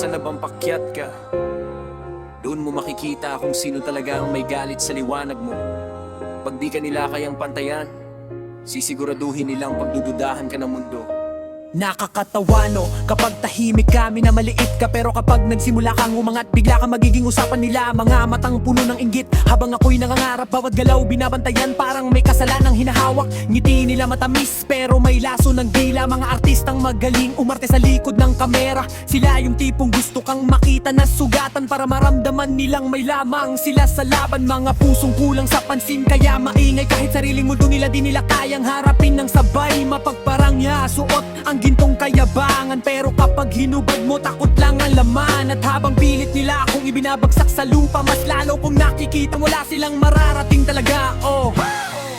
Sa labang pakyat ka, doon mo makikita kung sino talaga ang may galit sa liwanag mo. Pag di ka nila kayang pantayan, sisiguraduhin nilang pagdududahan ka ng mundo. Nakakatawa no, kapag tahimik kami na maliit ka, pero kapag nagsimula kang umangat, bigla ka magiging usapan nila. Mga matang puno ng inggit, habang ako'y nangangarap, bawat galaw binabantayan, parang may kasalanang hinahawak. Ngiti nila matamis, pero may laso ng dila. Mga artistang magaling umarte sa likod ng kamera, sila yung tipong gusto kang makita na sugatan, para maramdaman nilang may lamang sila sa laban. Mga pusong kulang sa pansin, kaya maingay, kahit sariling mundo nila di nila kayang harapin ng sabay. Mapagparangya, suot ang gintong kayabangan, pero kapag hinubad mo, takot lang ang laman. At habang pilit nila akong ibinabagsak sa lupa, mas lalo kong nakikita wala silang mararating talaga. Oh,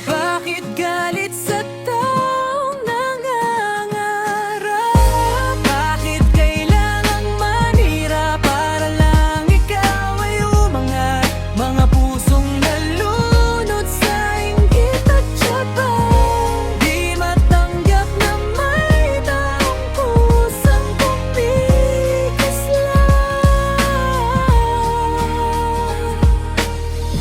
bakit galit sa taong nangangarap? Bakit kailangang manira para lang ikaw ay umangat? Mga pusong nalunod sa inggit at tiyaba, di matanggap na may taong kusang pumikas lang.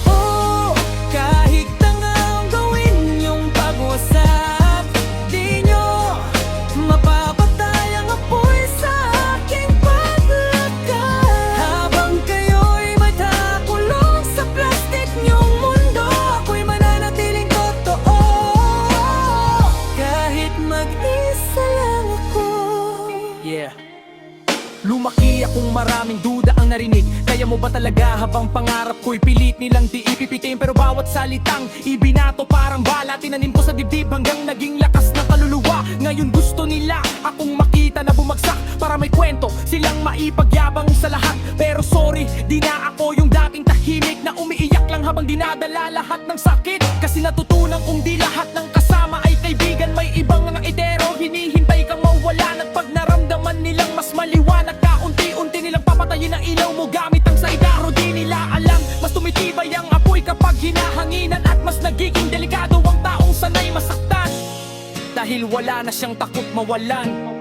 Oh, kahit tangang gawin yung pag-usap, di nyo mapapatay ang apoy sa aking paglakas. Habang kayo'y matakulong sa plastic nyong mundo, ako'y mananatiling totoo. Kahit mag-isa lang ako. Yeah. Lumaki akong maraming duda ang narinig. Kaya mo ba talaga habang pangarap ko'y pilit nilang di ipipitin? Pero bawat salitang ibinato parang bala, tinanim ko sa dibdib hanggang naging lakas na kaluluwa. Ngayon gusto nila akong makita na bumagsak, para may kwento silang maipagyabang sa lahat. Pero sorry, di na ako yung dating tahimik na umiiyak lang habang dinadala lahat ng sakit. Kasi natutunan kong di lahat ng kasama ay kaibigan. May ibang mga idero, hinihintay kang mawalan. At pag naramdaman nilang mas maliwanag ka, unti-unti nilang papatayin ang ilaw mo gamit ang saidaro. Di nila alam, mas tumitibay ang apoy kapag hinahanginan, at mas nagiging delikado ang taong sanay masaktan, dahil wala na siyang takot mawalan.